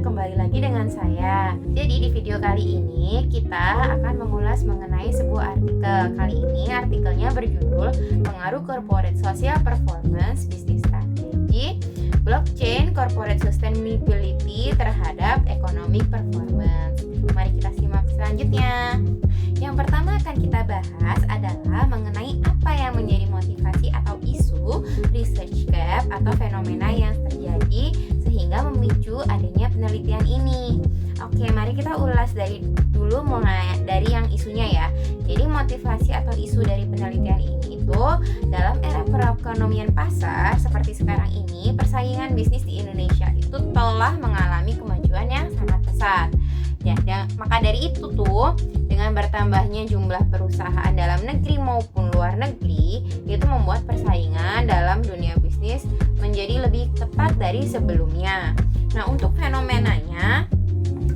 kembali lagi dengan saya. Jadi di video kali ini kita akan mengulas mengenai sebuah artikel. Kali ini artikelnya berjudul Pengaruh Corporate Social Performance Business Strategy Blockchain Corporate Sustainability terhadap Economic Performance. Mari kita simak selanjutnya. Yang pertama akan kita bahas adalah mengenai apa yang menjadi motivasi atau isu research gap atau fenomena yang terjadi sehingga memicu adanya penelitian ini. Oke, mari kita ulas mulai dari yang isunya ya. Jadi motivasi atau isu dari penelitian ini itu dalam era perekonomian pasar seperti sekarang ini, persaingan bisnis di Indonesia itu telah mengalami kemajuan yang sangat pesat. Maka dari itu dengan bertambahnya jumlah perusahaan dalam negeri maupun luar negeri, itu membuat persaingan dalam dunia bisnis menjadi lebih ketat dari sebelumnya. Nah, untuk fenomenanya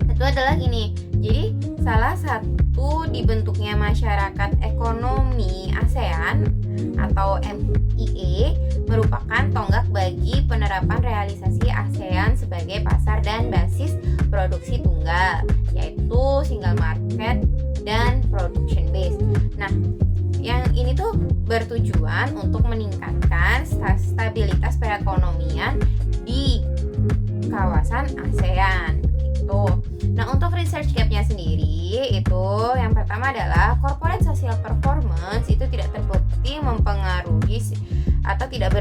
itu adalah gini. Jadi, salah satu dibentuknya masyarakat ekonomi ASEAN atau MIE merupakan tonggak bagi penerapan realisasi ASEAN sebagai pasar dan basis produksi tunggal, yaitu single market dan production base. Nah, yang ini bertujuan untuk meningkatkan stabilitas perekonomian di kawasan ASEAN gitu. Nah, untuk research gap-nya sendiri itu yang pertama adalah corporate social performance itu tidak terbukti mempengaruhi atau tidak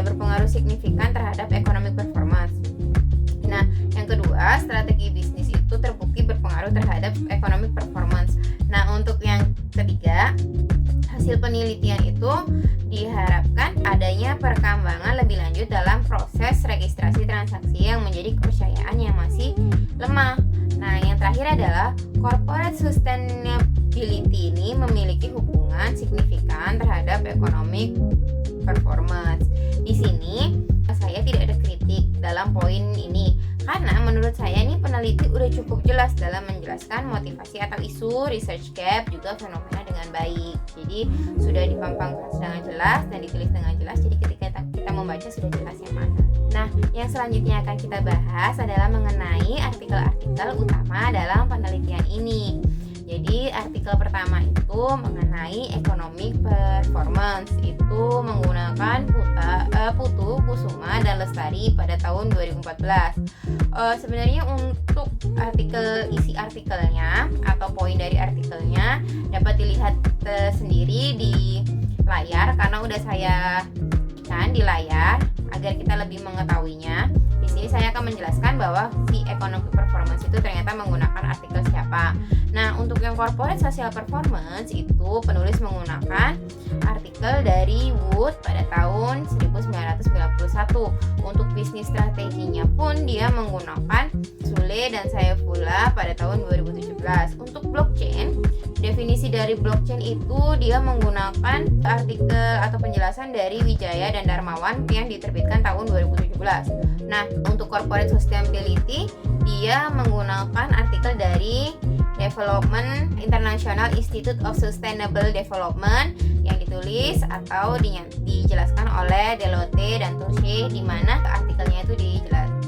berpengaruh signifikan terhadap economic performance. Nah, yang kedua, strategi bisnis itu terbukti berpengaruh terhadap economic performance. Nah, untuk yang ketiga, hasil penelitian itu diharapkan adanya perkembangan lebih lanjut dalam proses registrasi transaksi yang menjadi kepercayaan yang masih lemah. Nah, yang terakhir adalah corporate sustainability ini memiliki hubungan signifikan terhadap economic performance. Di sini saya tidak ada kritik dalam poin ini karena menurut saya ini peneliti udah cukup jelas dalam menjelaskan motivasi atau isu research gap juga fenomena dengan baik. Jadi sudah dipampangkan dengan jelas dan ditulis dengan jelas. Jadi ketika kita membaca sudah jelas yang mana. Nah, yang selanjutnya akan kita bahas adalah mengenai artikel-artikel utama dalam penelitian ini. Jadi artikel pertama itu mengenai economic performance, itu menggunakan Putu, Kusuma, dan Lestari pada tahun 2014. Sebenarnya untuk isi artikelnya atau poin dari artikelnya dapat dilihat sendiri di layar karena udah saya kan di layar agar kita lebih mengetahuinya. Di sini saya akan menjelaskan bahwa si economic performance itu ternyata menggunakan artikel siapa. Nah, untuk yang corporate social performance itu penulis menggunakan artikel dari Wood pada tahun 1991. Untuk bisnis strateginya pun dia menggunakan Sule dan Saifullah pada tahun 2017. Untuk blockchain, definisi dari blockchain itu dia menggunakan artikel atau penjelasan dari Wijaya dan Darmawan yang diterbitkan tahun 2017. Nah, untuk corporate sustainability dia menggunakan artikel dari Development International Institute of Sustainable Development yang ditulis atau dijelaskan oleh Delotte dan Touche, di mana artikelnya itu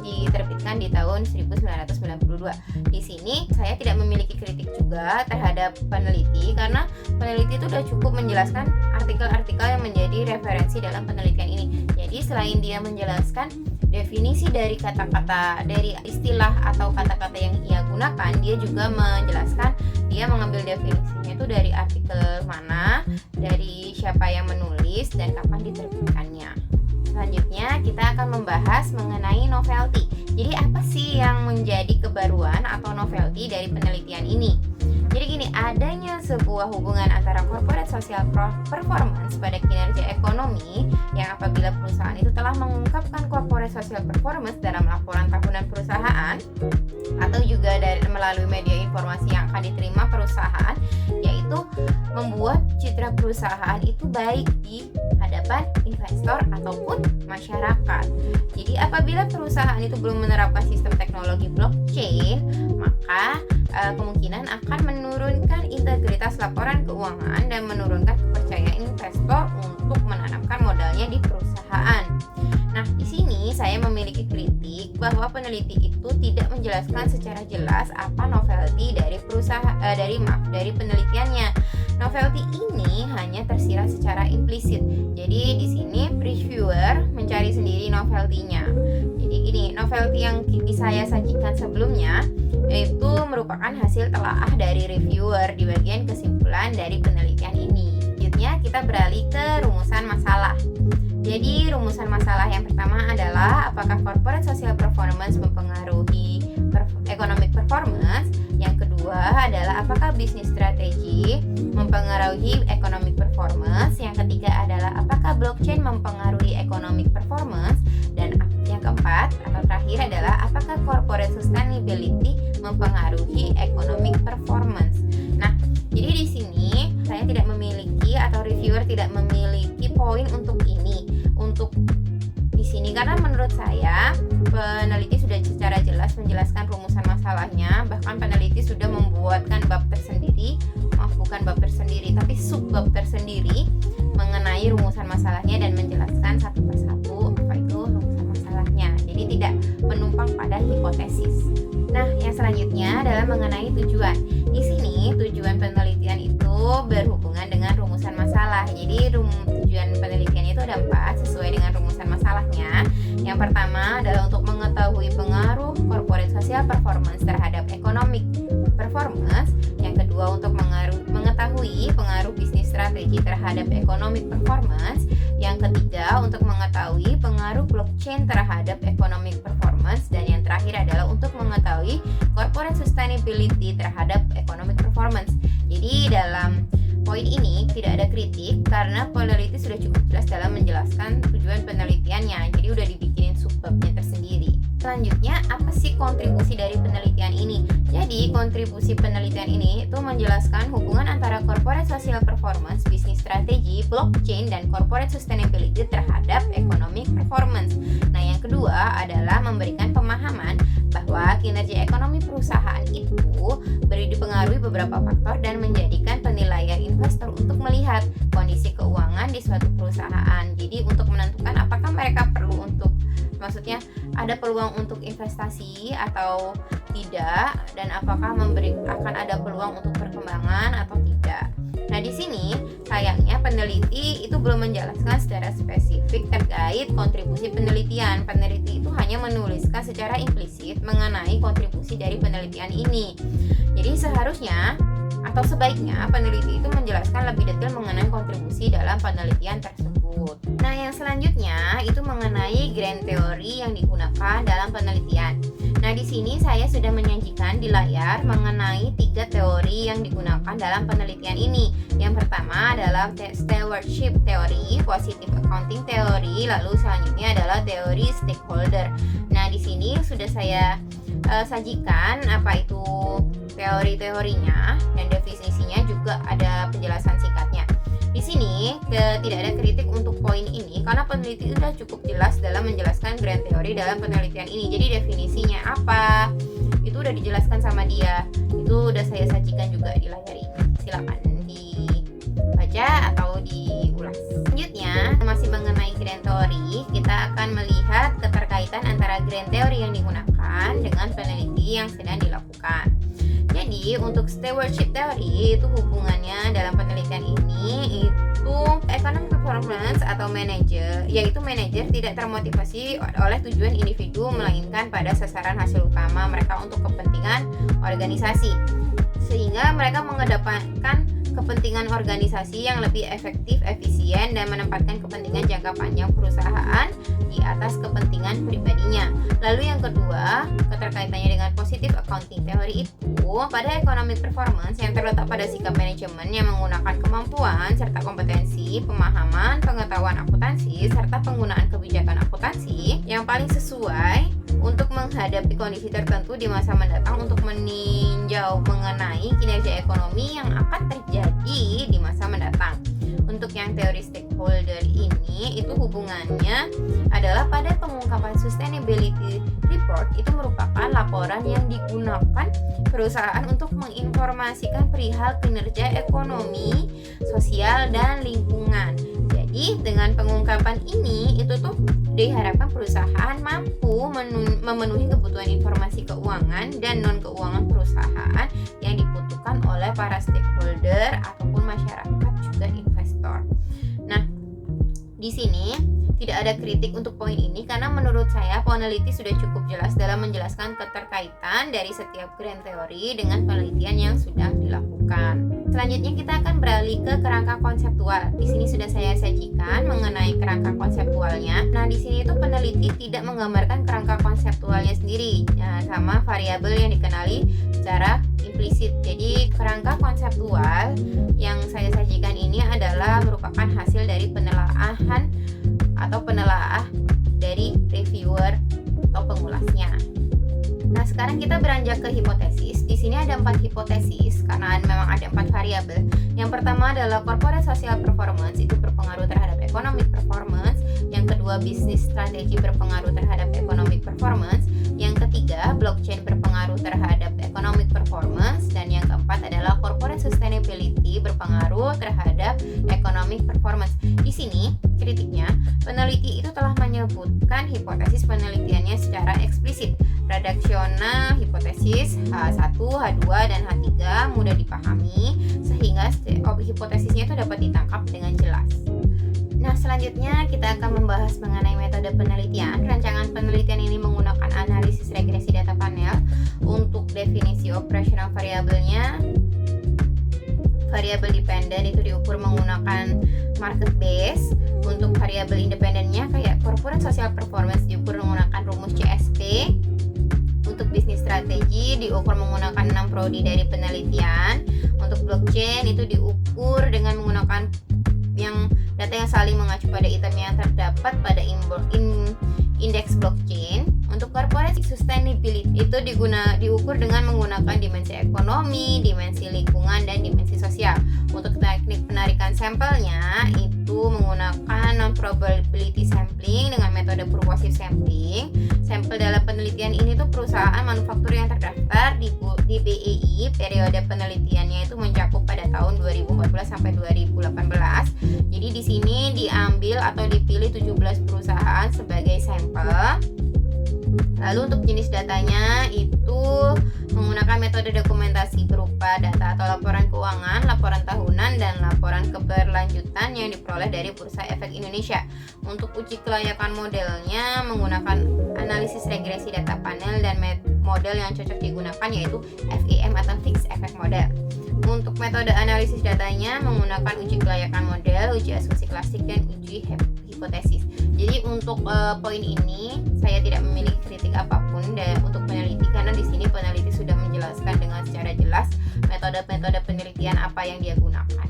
diterbitkan di tahun 1992. Di sini saya tidak memiliki kritik juga terhadap peneliti karena peneliti itu sudah cukup menjelaskan artikel-artikel yang menjadi referensi dalam penelitian ini. Jadi selain dia menjelaskan definisi dari kata-kata, dari istilah atau kata-kata yang ia gunakan, dia juga menjelaskan dia mengambil definisinya itu dari artikel mana, dari siapa yang menulis, dan kapan diterbitkannya. Selanjutnya kita akan membahas mengenai novelty. Jadi apa sih yang menjadi kebaruan atau novelty dari penelitian ini? Jadi gini, adanya sebuah hubungan antara corporate social performance pada kinerja ekonomi yang apabila perusahaan itu telah mengungkapkan corporate social performance dalam laporan tahunan perusahaan atau juga melalui media informasi yang akan diterima perusahaan, yaitu membuat citra perusahaan itu baik di hadapan investor ataupun masyarakat. Jadi apabila perusahaan itu belum menerapkan sistem teknologi blockchain, maka kemungkinan akan menurunkan integritas laporan keuangan dan menurunkan kepercayaan investor untuk menanamkan modalnya di perusahaan. Nah, di sini saya memiliki kritik kritik bahwa peneliti itu tidak menjelaskan secara jelas apa novelty dari dari penelitiannya. Novelty ini hanya tersirat secara implisit. Jadi di sini reviewer mencari sendiri novelty-nya. Jadi gini, novelty yang saya sajikan sebelumnya itu merupakan hasil telaah dari reviewer di bagian kesimpulan dari penelitian ini. Selanjutnya kita beralih ke rumusan masalah. Jadi rumusan masalah yang pertama adalah apakah corporate social performance mempengaruhi economic performance. Yang kedua adalah apakah business strategy mempengaruhi economic performance. Yang ketiga adalah apakah blockchain mempengaruhi economic performance. Dan yang keempat atau terakhir adalah apakah corporate sustainability mempengaruhi economic performance. Nah, jadi di sini saya tidak memiliki atau reviewer tidak memiliki poin untuk ini, untuk di sini, karena menurut saya peneliti sudah secara jelas menjelaskan rumusan masalahnya. Bahkan peneliti sudah membuatkan bab tersendiri, bukan bab tersendiri tapi subbab tersendiri mengenai rumusan masalahnya dan menjelaskan satu persatu apa itu rumusan masalahnya. Jadi tidak menumpang pada hipotesis. Nah, yang selanjutnya adalah mengenai tujuan. Di sini tujuan penelitian itu berhubungan dengan rumusan masalah. Jadi tujuan penelitian itu ada 4 sesuai dengan rumusan masalahnya. Yang pertama adalah untuk mengetahui pengaruh corporate social performance terhadap economic performance. Yang kedua untuk mengetahui pengaruh bisnis strategi terhadap economic performance. Yang ketiga untuk mengetahui pengaruh blockchain terhadap economic performance. Dan yang terakhir adalah untuk mengetahui corporate sustainability terhadap economic performance. Jadi dalam poin ini tidak ada kritik karena peneliti sudah cukup jelas dalam menjelaskan tujuan penelitiannya. Jadi udah dibikinin subbabnya tersendiri. Selanjutnya, apa sih kontribusi dari penelitian ini? Jadi kontribusi penelitian ini itu menjelaskan hubungan antara corporate social performance, business strategy, blockchain, dan corporate sustainability terhadap economic performance. Nah, yang kedua adalah memberikan pemahaman bahwa kinerja ekonomi perusahaan itu dipengaruhi beberapa faktor dan menjadikan penilaian investor untuk melihat kondisi keuangan di suatu perusahaan. Jadi untuk menentukan apakah mereka perlu untuk, maksudnya ada peluang untuk investasi atau tidak, dan apakah akan ada peluang untuk perkembangan atau tidak. Nah, di sini sayangnya peneliti itu belum menjelaskan secara spesifik terkait kontribusi penelitian. Peneliti itu hanya menuliskan secara implisit mengenai kontribusi dari penelitian ini. Jadi seharusnya atau sebaiknya peneliti itu menjelaskan lebih detail mengenai kontribusi dalam penelitian tersebut. Nah, yang selanjutnya itu mengenai grand theory yang digunakan dalam penelitian. Nah, di sini saya sudah menyajikan di layar mengenai 3 teori yang digunakan dalam penelitian ini. Yang pertama adalah stewardship theory, positive accounting theory, lalu selanjutnya adalah teori stakeholder. Nah, di sini sudah saya sajikan apa itu teori-teorinya dan definisinya, juga ada penjelasan singkatnya. Di sini tidak ada kritik untuk poin ini karena peneliti sudah cukup jelas dalam menjelaskan grand theory dalam penelitian ini. Jadi definisinya apa itu udah dijelaskan sama dia. Itu udah saya sajikan juga di layar ini. Silakan dibaca atau diulas. Selanjutnya masih mengenai grand theory, kita akan melihat keterkaitan antara grand theory yang digunakan dengan peneliti yang sedang dilakukan. Jadi untuk stewardship theory itu hubungannya dalam penelitian ini itu economic performance atau manager, yaitu manajer tidak termotivasi oleh tujuan individu melainkan pada sasaran hasil utama mereka untuk kepentingan organisasi, sehingga mereka mengedepankan kepentingan organisasi yang lebih efektif, efisien, dan menempatkan kepentingan jangka panjang perusahaan di atas kepentingan pribadinya. Lalu yang kedua, keterkaitannya dengan positive accounting theory itu pada economic performance yang terletak pada sikap manajemen yang menggunakan kemampuan serta kompetensi, pemahaman, pengetahuan akuntansi, serta penggunaan kebijakan akuntansi yang paling sesuai untuk menghadapi kondisi tertentu di masa mendatang untuk meninjau mengenai kinerja ekonomi yang akan terjadi di masa mendatang. Untuk yang teori stakeholder ini itu hubungannya adalah pada pengungkapan sustainability report, itu merupakan laporan yang digunakan perusahaan untuk menginformasikan perihal kinerja ekonomi, sosial, dan lingkungan. Jadi dengan pengungkapan ini itu tuh diharapkan perusahaan mampu memenuhi kebutuhan informasi keuangan dan non keuangan perusahaan yang dibutuhkan oleh para stakeholder ataupun masyarakat juga investor. Nah, di sini tidak ada kritik untuk poin ini karena menurut saya peneliti sudah cukup jelas dalam menjelaskan keterkaitan dari setiap grand teori dengan penelitian yang sudah dilakukan. Selanjutnya kita akan beralih ke kerangka konseptual. Di sini sudah saya sajikan mengenai kerangka konseptualnya. Nah, di sini itu peneliti tidak menggambarkan kerangka konseptualnya sendiri, sama variabel yang dikenali secara implisit. Jadi kerangka konseptual yang saya sajikan ini adalah merupakan hasil dari penelaahan atau penelaah dari reviewer atau pengulasnya. Nah, sekarang kita beranjak ke hipotesis. Di sini ada 4 hipotesis karena memang ada 4 variabel. Yang pertama adalah corporate social performance, itu berpengaruh terhadap economic performance. Yang kedua, bisnis strategi berpengaruh terhadap economic performance. Yang ketiga, blockchain berpengaruh terhadap economic performance. Dan yang keempat adalah corporate sustainability berpengaruh terhadap economic performance. Di sini kritiknya, peneliti itu telah menyebutkan hipotesis penelitiannya secara eksplisit. Redaksional hipotesis H1, H2, dan H3 mudah dipahami sehingga hipotesisnya itu dapat ditangkap dengan jelas. Nah, selanjutnya kita akan membahas mengenai metode penelitian. Rancangan penelitian ini menggunakan analisis regresi data panel. Untuk definisi operational variabelnya, variabel dependent itu diukur menggunakan market base. Untuk variabel independennya kayak corporate social performance diukur menggunakan rumus CSP. Untuk bisnis strategi diukur menggunakan 6 prodi dari penelitian. Untuk blockchain itu diukur dengan menggunakan data yang saling mengacu pada item yang terdapat pada indeks blockchain. Untuk corporate sustainability itu diukur dengan menggunakan dimensi ekonomi, dimensi lingkungan, dan dimensi sosial. Untuk teknik penarikan sampelnya itu menggunakan non-probability sampling dengan metode purposive sampling. Sampel dalam penelitian ini tuh perusahaan manufaktur yang terdaftar di BEI. Periode penelitiannya itu mencakup pada tahun 2014 sampai 2018. Jadi di sini diambil atau dipilih 17 perusahaan sebagai sampel. Lalu untuk jenis datanya itu menggunakan metode dokumentasi berupa data atau laporan keuangan, laporan tahunan, dan laporan keberlanjutan yang diperoleh dari Bursa Efek Indonesia. Untuk uji kelayakan modelnya menggunakan analisis regresi data panel dan model yang cocok digunakan yaitu FEM atau Fixed Effect Model. Untuk metode analisis datanya menggunakan uji kelayakan model, uji asumsi klasik, dan uji hipotesis. Jadi untuk poin ini saya tidak memiliki kritik apapun untuk peneliti karena di sini peneliti sudah menjelaskan dengan secara jelas metode-metode penelitian apa yang dia gunakan.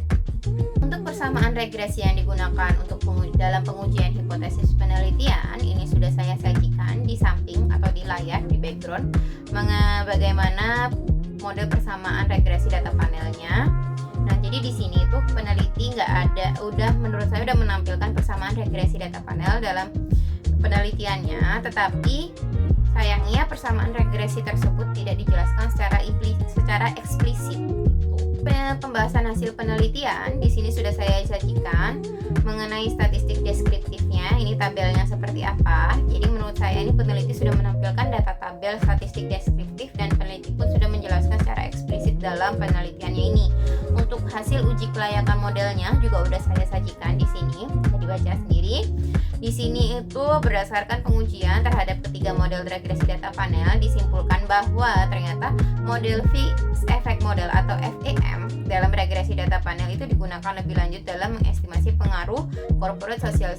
Untuk persamaan regresi yang digunakan untuk dalam pengujian hipotesis penelitian ini sudah saya sajikan di samping atau di layar di background bagaimana model persamaan regresi data panelnya. Nah, jadi di sini tuh peneliti menurut saya udah menampilkan persamaan regresi data panel dalam penelitiannya, tetapi sayangnya persamaan regresi tersebut tidak dijelaskan secara eksplisit. Pembahasan hasil penelitian di sini sudah saya sajikan mengenai statistik deskriptifnya. Ini tabelnya seperti apa. Jadi menurut saya ini peneliti sudah menampilkan data tabel statistik deskriptif dan peneliti pun sudah menjelaskan secara eksplisit dalam penelitiannya ini. Untuk hasil uji kelayakan modelnya juga udah saya sajikan di sini, bisa dibaca sendiri. Di sini itu berdasarkan pengujian terhadap ketiga model regresi data panel disimpulkan bahwa ternyata model Fixed Effect Model atau FEM dalam regresi data panel itu digunakan lebih lanjut dalam mengestimasi pengaruh corporate social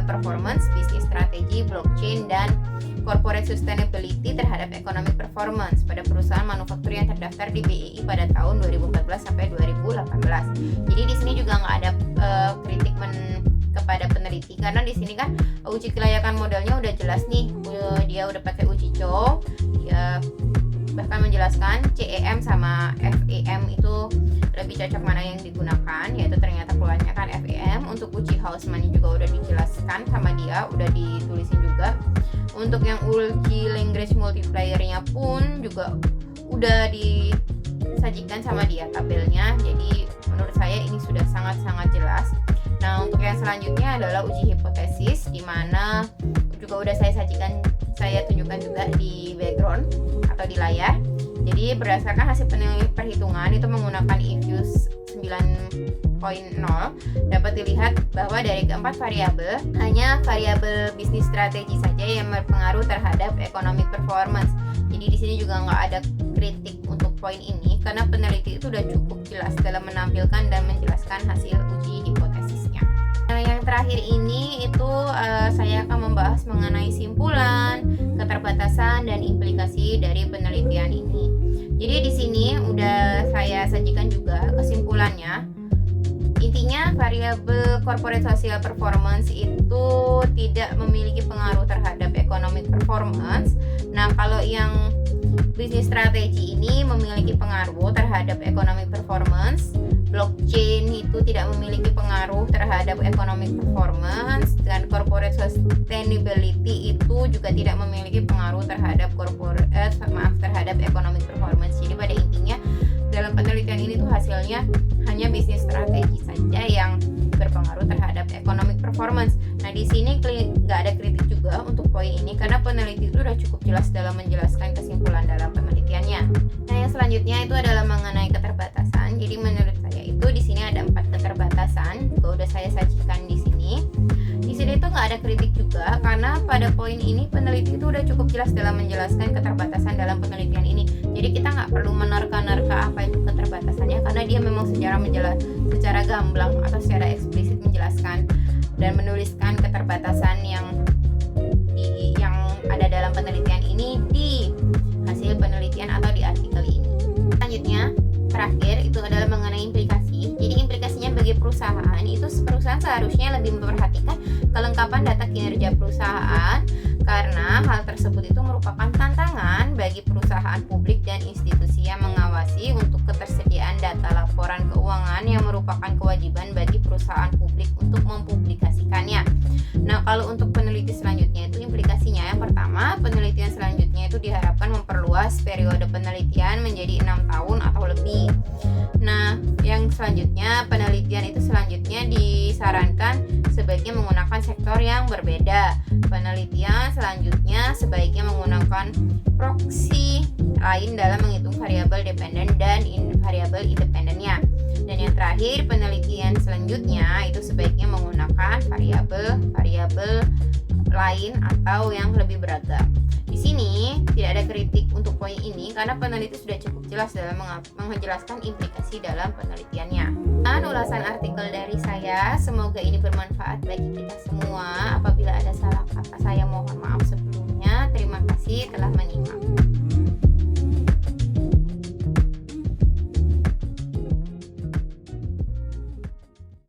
performance, bisnis strategi, blockchain, dan corporate sustainability terhadap economic performance pada perusahaan manufaktur yang terdaftar di BEI pada tahun 2014 sampai 2018. Jadi di sini juga nggak ada kritik kepada peneliti karena di sini kan uji kelayakan modelnya udah jelas nih, dia udah pakai uji cow, dia bahkan menjelaskan CEM sama FEM itu lebih cocok mana yang digunakan, yaitu ternyata keluarnya kan FEM. Untuk uji Hausmann juga udah dijelaskan sama dia, udah ditulisin juga. Untuk yang uji language multiplier-nya pun juga udah disajikan sama dia tabelnya. Jadi menurut saya ini sudah sangat-sangat jelas. Nah, untuk yang selanjutnya adalah uji hipotesis, di mana juga udah saya tunjukkan juga di background atau di layar. Jadi berdasarkan hasil perhitungan itu menggunakan Ifuse 9.0 dapat dilihat bahwa dari keempat variabel hanya variabel bisnis strategi saja yang berpengaruh terhadap economic performance. Jadi di sini juga nggak ada kritik untuk poin ini karena peneliti itu udah cukup jelas dalam menampilkan dan menjelaskan hasil uji hipotesisnya. Nah, yang terakhir ini itu saya akan membahas mengenai simpulan, keterbatasan dan implikasi dari penelitian ini. Jadi di sini udah saya sajikan juga kesimpulannya. Intinya variabel corporate social performance itu tidak memiliki pengaruh terhadap economic performance. Nah, kalau yang bisnis strategi ini memiliki pengaruh terhadap economic performance. Blockchain itu tidak memiliki pengaruh terhadap economic performance, dan corporate sustainability itu juga tidak memiliki pengaruh terhadap terhadap economic performance. Jadi pada intinya dalam penelitian ini tuh hasilnya hanya bisnis strategi saja yang berpengaruh terhadap economic performance. Nah, di sini nggak ada kritik juga untuk poin ini karena peneliti itu udah cukup jelas dalam menjelaskan kesimpulan dalam penelitiannya. Nah, yang selanjutnya itu adalah mengenai keterbatasan. Jadi menurut saya itu di sini ada 4 keterbatasan, juga udah saya sajikan di sini. Di sini tuh nggak ada kritik juga karena pada poin ini peneliti itu udah cukup jelas dalam menjelaskan keterbatasan dalam penelitian ini. Jadi kita nggak perlu menerka-nerka apa itu keterbatasannya karena dia memang secara gamblang atau secara eksplisit menjelaskan dan menuliskan keterbatasan yang ada dalam penelitian ini di hasil penelitian atau di artikel ini. Selanjutnya, terakhir itu adalah mengenai implikasi. Jadi implikasinya bagi perusahaan itu seharusnya lebih memperhatikan kelengkapan data kinerja perusahaan karena hal tersebut itu merupakan tantangan bagi perusahaan publik dan institusi yang mengawasi untuk ketersediaan data laporan keuangan yang merupakan kewajiban bagi perusahaan publik untuk mempublikasikannya. Nah, kalau untuk peneliti selanjutnya itu implikasinya yang pertama, penelitian selanjutnya itu diharapkan memperluas periode penelitian menjadi 6 tahun atau lebih. Nah, yang selanjutnya penelitian itu selanjutnya disarankan sebaiknya menggunakan sektor yang berbeda. Penelitian selanjutnya sebaiknya menggunakan proksi lain dalam menghitung variabel dependen dan variabel independennya. Dan yang terakhir, penelitian selanjutnya itu sebaiknya menggunakan variabel lain atau yang lebih beragam. Di sini tidak ada kritik untuk poin ini karena peneliti sudah cukup jelas dalam menjelaskan implikasi dalam penelitiannya. Dan ulasan artikel dari saya, semoga ini bermanfaat bagi kita semua. Apabila ada salah kata saya